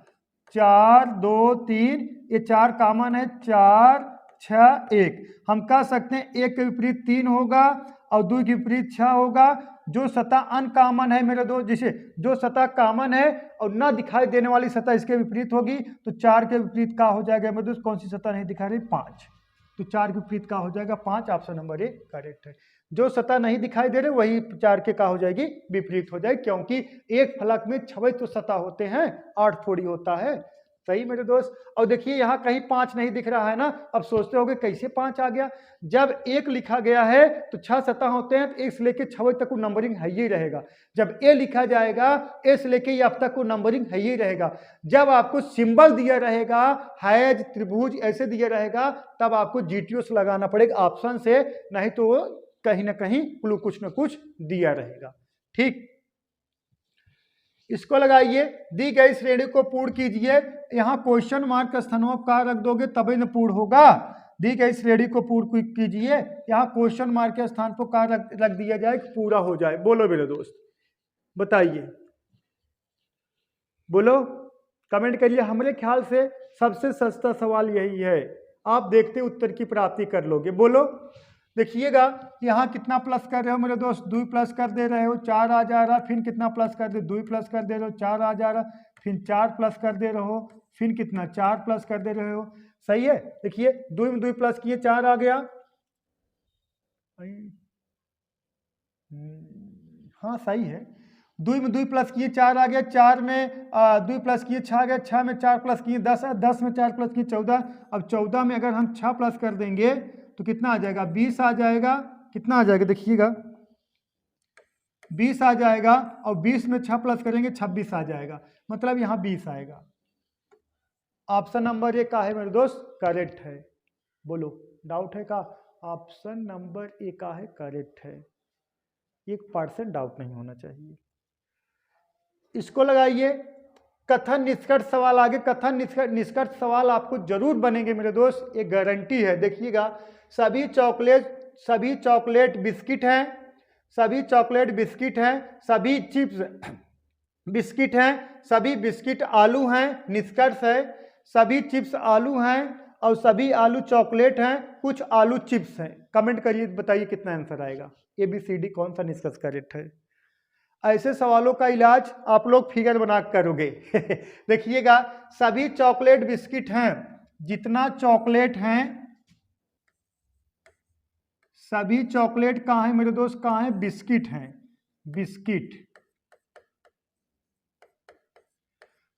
चार दो तीन, ये चार कॉमन है, चार छह एक, हम कह सकते हैं एक के विपरीत तीन होगा और दो के विपरीत छह होगा। जो सतह अनकॉमन है मेरे दोस्त, जिसे जो सतह कॉमन है और ना दिखाई देने वाली सतह इसके विपरीत होगी, तो चार के विपरीत का हो जाएगा मेरे दोस्त, कौन सी सतह नहीं दिखा रही, पांच, तो चार के विपरीत का हो जाएगा पांच, ऑप्शन नंबर ए करेक्ट है। जो सतह नहीं दिखाई दे रहे वही चार के का हो जाएगी, विपरीत हो जाएगी, क्योंकि एक फलक में 6 तो सतह होते हैं, 8 थोड़ी होता है, सही मेरे दोस्त। और देखिए यहाँ कहीं 5 नहीं दिख रहा है ना, अब सोचते होगे कैसे 5 आ गया, जब एक लिखा गया है तो 6 सतह होते हैं, तो 1 से लेके 6 तक को नंबरिंग है ही रहेगा। जब ए लिखा जाएगा ए से लेके एफ तक को नंबरिंग है ही रहेगा। जब आपको सिंबल दिया रहेगा, हैज त्रिभुज ऐसे दिया रहेगा, तब आपको जीटीओ से लगाना पड़ेगा ऑप्शन से, नहीं तो कहीं ना कहीं क्लू कुछ न कुछ दिया रहेगा, ठीक। इसको लगाइए, दी गई श्रेणी को पूर्ण कीजिए, यहाँ क्वेश्चन मार्क स्थानों का रख दोगे तभी न पूर्ण होगा। दी गई श्रेणी को पूर्ण कीजिए, यहाँ क्वेश्चन मार्क के स्थान पर का रख दिया जाए कि पूरा हो जाए, बोलो मेरे दोस्त, बताइए, बोलो कमेंट करिए। हमारे ख्याल से सबसे सस्ता सवाल यही है, आप देखते उत्तर की प्राप्ति कर लोगे, बोलो। देखिएगा यहाँ कितना प्लस कर रहे हो मेरे दोस्त, 2 प्लस कर दे रहे हो, 4 आ जा रहा, फिर कितना प्लस कर दे, 2 प्लस कर दे रहे हो, 4 आ जा रहा, फिर 4 प्लस कर दे रहे हो, फिर कितना 4 प्लस कर दे रहे हो, सही है। देखिए 2 में 2 प्लस किए 4 आ गया, हाँ सही है, 2 में 2 प्लस किए 4 आ गया, 4 में 2 प्लस किए 6 आ गया, 6 में 4 प्लस किए 10 है, 10 में 4 प्लस किए 14। अब 14 में अगर हम 6 प्लस कर देंगे तो कितना आ जाएगा, 20 आ जाएगा, कितना आ जाएगा देखिएगा 20 आ जाएगा, और 20 में 6 प्लस करेंगे 26 आ जाएगा, मतलब यहाँ 20 आएगा। ऑप्शन नंबर ए का है मेरे दोस्त करेक्ट है, बोलो डाउट है का, ऑप्शन नंबर ए का है करेक्ट है, 1% डाउट नहीं होना चाहिए। इसको लगाइए, कथन निष्कर्ष सवाल आगे, कथन निष्कर्ष सवाल आपको जरूर बनेंगे मेरे दोस्त, एक गारंटी है। देखिएगा सभी चॉकलेट बिस्किट हैं, सभी चॉकलेट बिस्किट हैं, सभी चिप्स बिस्किट हैं, सभी बिस्किट आलू हैं, निष्कर्ष है सभी चिप्स आलू हैं और सभी आलू चॉकलेट हैं, कुछ आलू चिप्स हैं। कमेंट करिए, बताइए कितना आंसर आएगा, ABCD कौन सा निष्कर्ष करेक्ट है। ऐसे सवालों का इलाज आप लोग फिगर बना करोगे। देखिएगा सभी चॉकलेट बिस्किट हैं, जितना चॉकलेट हैं सभी चॉकलेट कहाँ है मेरे दोस्त, कहाँ है, बिस्किट हैं, बिस्किट।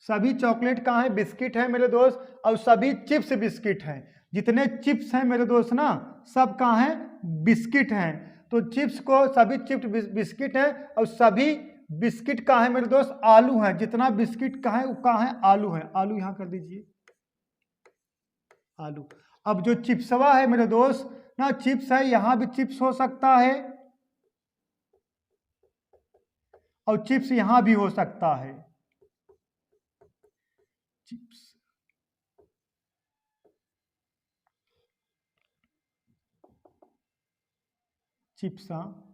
सभी चॉकलेट कहाँ है, बिस्किट है मेरे दोस्त। और सभी चिप्स बिस्किट हैं, जितने चिप्स हैं मेरे दोस्त ना, सब कहाँ हैं, बिस्किट हैं। तो चिप्स को सभी चिप्स बिस्किट हैं, और सभी बिस्किट कहाँ है मेरे दोस्त, आलू हैं। जितना बिस्किट कहाँ है वो कहाँ है, आलू है। आलू यहाँ कर दीजिए, आलू। अब जो चिप्सवा है मेरे दोस्त ना, चिप्स है, यहां भी चिप्स हो सकता है और चिप्स यहां भी हो सकता है, चिप्स। चिप्स, हाँ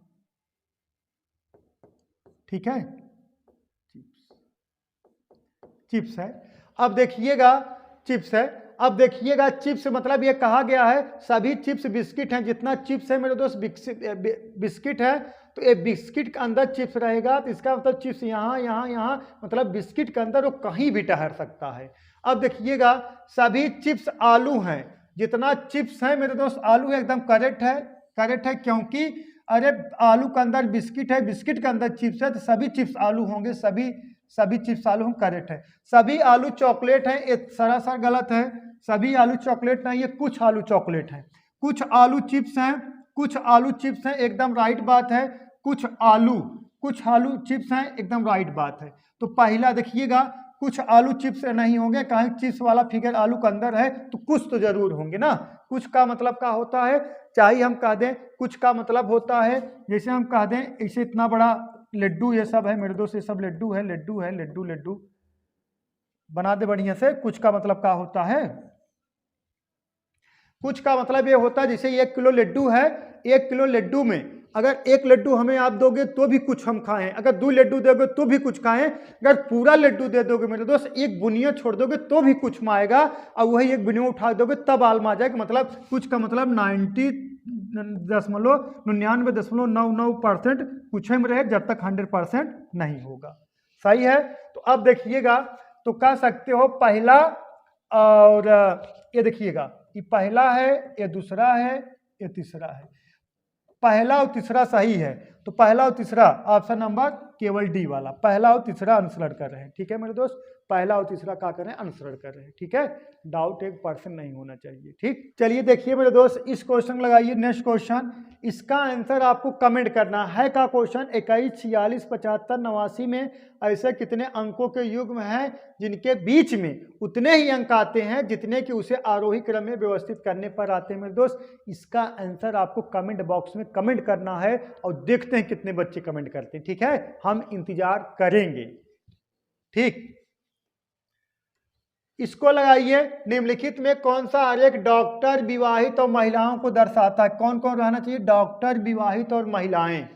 ठीक है, चिप्स, चिप्स है। अब देखिएगा, चिप्स है। अब देखिएगा, चिप्स मतलब ये कहा गया है सभी चिप्स बिस्किट हैं। जितना चिप्स है मेरे दोस्त बिस्किट है, तो ये बिस्किट के अंदर चिप्स रहेगा, तो इसका मतलब चिप्स यहाँ यहाँ यहाँ, मतलब बिस्किट के अंदर वो कहीं भी ठहर सकता है। अब देखिएगा, सभी चिप्स आलू हैं। जितना चिप्स है मेरे दोस्त आलू है, एकदम करेक्ट है, करेक्ट है। क्योंकि अरे आलू के अंदर बिस्किट है, बिस्किट के अंदर चिप्स है, तो सभी चिप्स आलू होंगे, सभी चिप्स आलू हम, करेक्ट है। सभी आलू चॉकलेट है, ये सरासर गलत है। सभी आलू चॉकलेट नहीं है, कुछ आलू चॉकलेट है, कुछ आलू चिप्स हैं, कुछ आलू चिप्स हैं, एकदम राइट बात है। कुछ आलू चिप्स हैं, एकदम राइट बात है। तो पहला देखिएगा, कुछ आलू चिप्स नहीं होंगे, कहीं चिप्स वाला फिगर आलू के अंदर है, तो कुछ तो जरूर होंगे ना। कुछ का मतलब क्या होता है, चाहे हम कह दें कुछ का मतलब होता है, जैसे हम कह दें इसे इतना बड़ा लड्डू ये सब है मेरे दोस्त, ये सब लड्डू है, लड्डू है, लड्डू लड्डू बना दे बढ़िया से। कुछ का मतलब क्या होता है, कुछ का मतलब ये होता है जैसे 1 किलो लड्डू है, 1 किलो लड्डू में अगर 1 लड्डू हमें आप दोगे तो भी कुछ हम खाएं, अगर 2 लड्डू दोगे तो भी कुछ खाएं, अगर पूरा लड्डू दे दोगे मेरे दोस्त, एक बुनिया छोड़ दोगे तो भी कुछ में आएगा, और वही एक बुनिया उठा दोगे तब आलमा जाएगा। मतलब कुछ का मतलब 99.99% कुछ में रहे, जब तक 100% नहीं होगा। सही है। तो अब देखिएगा, तो कह सकते हो पहला, और ये देखिएगा, ये पहला है, ये दूसरा है, ये तीसरा है। पहला और तीसरा सही है, तो पहला और तीसरा ऑप्शन नंबर केवल डी वाला, पहला और तीसरा अनुसरण कर रहे हैं। ठीक है मेरे दोस्त, पहला और तीसरा क्या कर रहे हैं, अनुसरण कर रहे हैं। ठीक है, डाउट 1% नहीं होना चाहिए। ठीक, चलिए देखिए मेरे दोस्त, इस क्वेश्चन लगाइए, नेक्स्ट क्वेश्चन। इसका आंसर आपको कमेंट करना है। का क्वेश्चन 21, 46, 75, 89 में ऐसे कितने अंकों के युग्म हैं जिनके बीच में उतने ही अंक आते हैं जितने कि उसे आरोही क्रम में व्यवस्थित करने पर आते हैं। मेरे दोस्त, इसका आंसर आपको कमेंट बॉक्स में कमेंट करना है, और देखते हैं कितने बच्चे कमेंट करते हैं। ठीक है, हम इंतजार करेंगे। ठीक, इसको लगाइए, निम्नलिखित में कौन सा आरेख डॉक्टर, विवाहित और महिलाओं को दर्शाता है। कौन कौन रहना चाहिए, डॉक्टर, विवाहित और महिलाएं,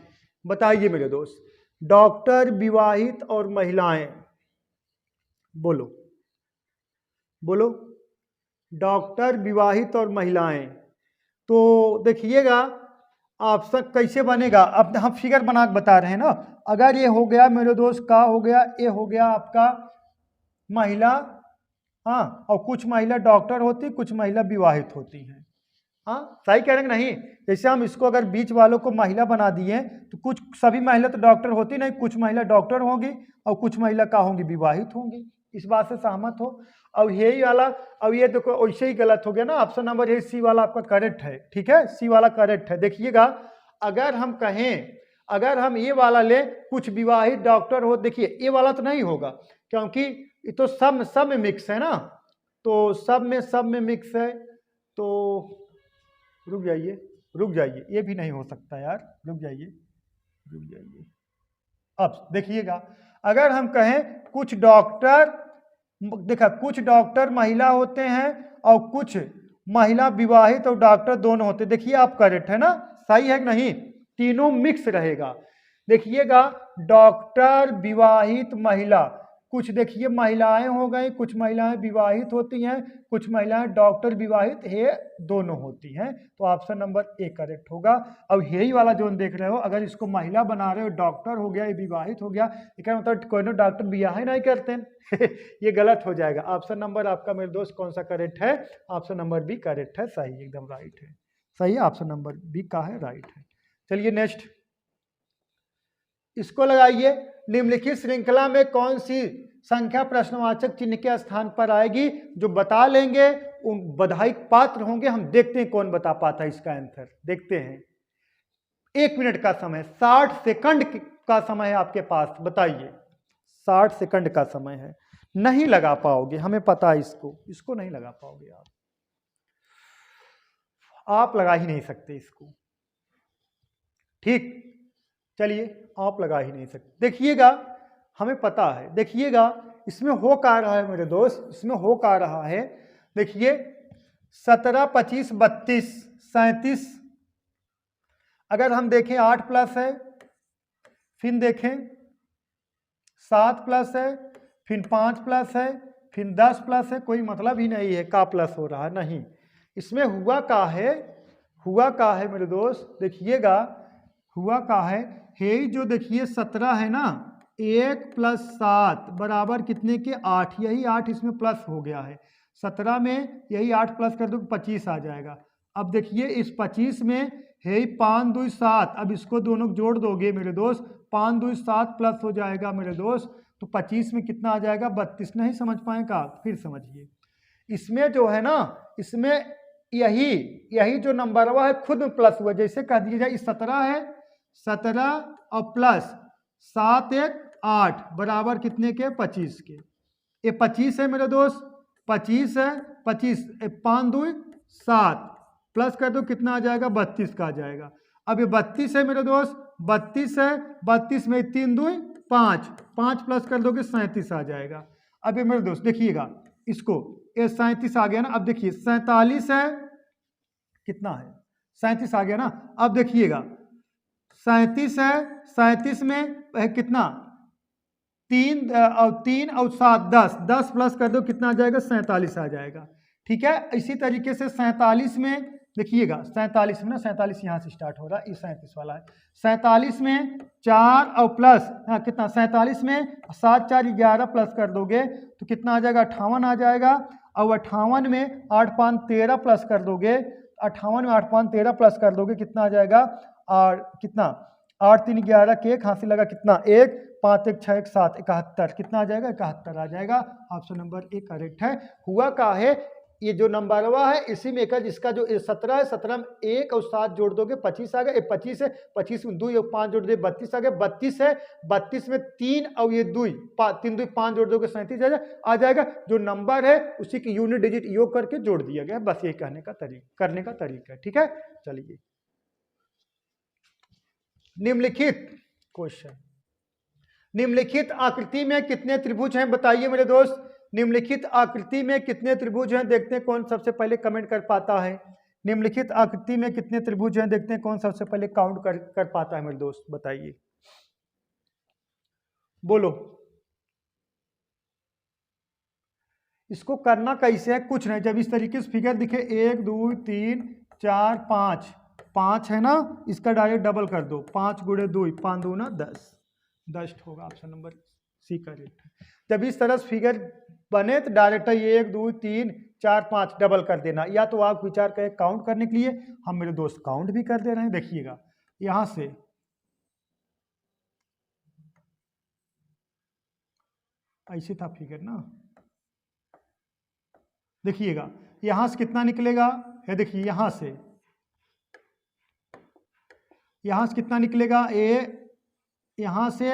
बताइए मेरे दोस्त। डॉक्टर, विवाहित और महिलाएं, बोलो बोलो। डॉक्टर, विवाहित और महिलाएं, तो देखिएगा ऑप्शन कैसे बनेगा। अब हम फिगर बना के बता रहे हैं ना। अगर ये हो गया मेरे दोस्त, का हो गया, ये हो गया आपका महिला, हाँ, और कुछ महिला डॉक्टर होती, कुछ महिला विवाहित होती हैं। हाँ, सही कह रहे हैं नहीं। जैसे हम इसको अगर बीच वालों को महिला बना दिए, तो कुछ सभी महिला तो डॉक्टर होती नहीं, कुछ महिला डॉक्टर होंगी और कुछ महिला का होंगी, विवाहित होंगी। इस बात से सहमत हो। अब यही वाला, अब ये देखो वैसे ही गलत हो गया ना, ऑप्शन नंबर ये सी वाला आपका करेक्ट है। ठीक है, सी वाला करेक्ट है। देखिएगा, अगर हम कहें, अगर हम ये वाला ले, कुछ विवाहित डॉक्टर हो, देखिए ये वाला तो नहीं होगा, क्योंकि ये तो सब में मिक्स है ना, तो सब में मिक्स है। तो रुक जाइए, ये भी नहीं हो सकता यार, रुक जाइए। अब देखिएगा, अगर हम कहें कुछ डॉक्टर, देखा कुछ डॉक्टर महिला होते हैं और कुछ महिला विवाहित और डॉक्टर दोनों होते हैं। देखिए आप करेक्ट है ना, सही है कि नहीं, तीनों मिक्स रहेगा। देखिएगा, डॉक्टर, विवाहित, महिला, कुछ देखिए महिलाएं हो गई, कुछ महिलाएं विवाहित होती हैं, कुछ महिलाएं डॉक्टर विवाहित है दोनों होती हैं। तो ऑप्शन नंबर ए करेक्ट होगा। अब यही वाला जो देख रहे हो, अगर इसको महिला बना रहे हो, डॉक्टर हो गया, ये विवाहित हो गया, क्या मतलब कोई डॉक्टर ब्याह ही नहीं करते हैं ये गलत हो जाएगा। ऑप्शन नंबर आपका मेरे दोस्त कौन सा करेक्ट है, ऑप्शन नंबर बी करेक्ट है, सही एकदम राइट है। सही है, ऑप्शन नंबर बी का है राइट है। चलिए नेक्स्ट, इसको लगाइए। निम्नलिखित श्रृंखला में कौन सी संख्या प्रश्नवाचक चिन्ह के स्थान पर आएगी? जो बता लेंगे उन बधाई पात्र होंगे। हम देखते हैं कौन बता पाता है इसका आंसर, देखते हैं। 1 मिनट का समय, 60 सेकंड का समय है आपके पास, बताइए। 60 सेकंड का समय है, नहीं लगा पाओगे, हमें पता है इसको नहीं लगा पाओगे आप लगा ही नहीं सकते इसको, ठीक। चलिए, आप लगा ही नहीं सकते। देखिएगा, हमें पता है, देखिएगा इसमें हो क्या रहा है मेरे दोस्त, इसमें हो क्या रहा है। देखिए 17, 25, 32, 37, अगर हम देखें 8 प्लस है, फिर देखें 7 प्लस है, फिर 5 प्लस है, फिर 10 प्लस है, कोई मतलब ही नहीं है का प्लस हो रहा है, नहीं। इसमें हुआ का है मेरे दोस्त, देखिएगा हुआ का है, हे जो देखिए 17 है ना, 1 + 7 बराबर कितने के 8, यही 8 इसमें प्लस हो गया है। 17 में यही 8 प्लस कर दो 25 आ जाएगा। अब देखिए इस 25 में है 5 2 7, अब इसको दोनों जोड़ दोगे मेरे दोस्त, 5 2 7 प्लस हो जाएगा मेरे दोस्त, तो 25 में कितना आ जाएगा 32। नहीं समझ पाएगा, फिर समझिए। इसमें जो है ना, इसमें यही जो नंबर हुआ है खुद में प्लस हुआ, जैसे कह दिया जाए 17 है, 17 और प्लस 7 1 8 बराबर कितने के 25 के। ये 25 है मेरे दोस्त, 25 है, 25 5 2 7 प्लस कर दो कितना आ जाएगा 32 का आ जाएगा। अब ये 32 है मेरे दोस्त, 32 है, 32 में 3 2 5, 5 प्लस कर दोगे 37 आ जाएगा। अब ये मेरे दोस्त देखिएगा इसको, ये 37 आ गया ना। अब देखिए 47 है, कितना है 37 आ गया ना। अब देखिएगा 37 है, 37 में है कितना 3 और 7 10, 10 प्लस कर दो कितना आ जाएगा 47 आ जाएगा, ठीक है। इसी तरीके से 47 में देखिएगा, 47 में ना, 47 यहाँ से स्टार्ट हो रहा है, ये 37 वाला है। 47 में 4 और प्लस कितना, 47 में 7 4 11 प्लस कर दोगे तो कितना आ जाएगा 58 आ जाएगा। और 58 में 8 5 13 प्लस कर दोगे, 58 में 8 5 13 प्लस कर दोगे कितना आ जाएगा, और कितना 8 3 11 के एक हाथ लगा कितना 1 5 1 6 1 7 71, कितना आ जाएगा 71 आ जाएगा। ऑप्शन नंबर ए करेक्ट है। हुआ का है, ये जो नंबर हुआ है इसी में का, जिसका जो 17 है, 17 में 1 और 7 जोड़ दोगे 25 आ गया, 25 है, 25 में 2 और 5 जोड़ दोगे 32 आ गया, 32 है, 32 में 3 और ये 2 3 2 5 जोड़ दोगे 37 आ जाएगा। जो नंबर है उसी की यूनिट डिजिट योग करके जोड़ दिया गया, बस ये कहने का करने का तरीका है, ठीक है। चलिए निम्नलिखित क्वेश्चन, निम्नलिखित आकृति में कितने त्रिभुज हैं बताइए मेरे दोस्त। निम्नलिखित आकृति में कितने त्रिभुज हैं, देखते हैं कौन सबसे पहले कमेंट कर पाता है। निम्नलिखित आकृति में कितने त्रिभुज हैं, देखते हैं कौन सबसे पहले काउंट कर पाता है मेरे दोस्त, बताइए, बोलो। इसको करना कैसे है, कुछ नहीं, जब इस तरीके से फिगर दिखे 1 2 3 4 5 5 है ना, इसका डायरेक्ट डबल कर दो, 5 × 2 5 2 ना 10 होगा। ऑप्शन नंबर सी करेक्ट है। जब इस तरह से फिगर बने तो डायरेक्ट 1 2 3 4 5 डबल कर देना, या तो आप विचार करें काउंट करने के लिए, हम मेरे दोस्त काउंट भी कर दे रहे हैं। देखिएगा यहां से ऐसे था फिगर ना, देखिएगा यहां से कितना निकलेगा, है देखिए यहां से कितना निकलेगा, यहां से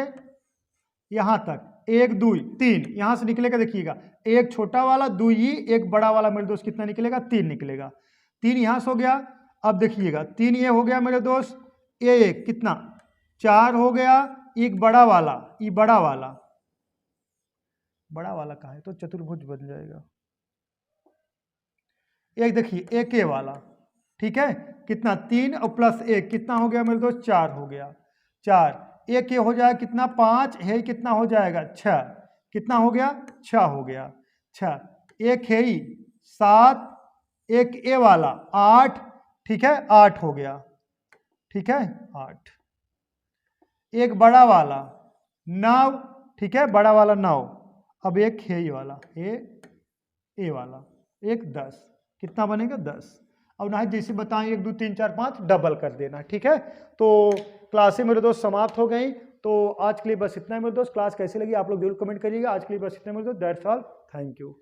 यहां तक 1 2 3 यहां से निकलेगा। देखिएगा एक छोटा वाला 2, एक बड़ा वाला मेरे दोस्त कितना निकलेगा 3 निकलेगा, 3 यहां से हो गया। अब देखिएगा 3 ये हो गया मेरे दोस्त, ये कितना 4 हो गया, एक बड़ा वाला, ये बड़ा वाला कहाँ है, तो चतुर्भुज बन जाएगा। एक देखिए एक ये वाला, ठीक है, कितना 3 और प्लस 1 कितना हो गया मेरे दोस्त 4 हो गया, 4 एक ये हो जाएगा कितना 5 है, कितना हो जाएगा 6, कितना हो गया 6 हो गया, 6 एक है 7, एक ए वाला 8, ठीक है 8 हो गया, ठीक है 8, एक बड़ा वाला 9, ठीक है बड़ा वाला 9, अब एक है ये वाला ए वाला एक 10, कितना बनेगा 10। और ना ही जैसे बताएं 1 2 3 4 5 डबल कर देना, ठीक है। तो क्लासें मेरे दोस्त समाप्त हो गई। तो आज के लिए बस इतना है मेरे दोस्त। क्लास कैसी लगी आप लोग जरूर कमेंट करिएगा। आज के लिए बस इतना मेरे दोस्त, दैट्स ऑल, थैंक यू।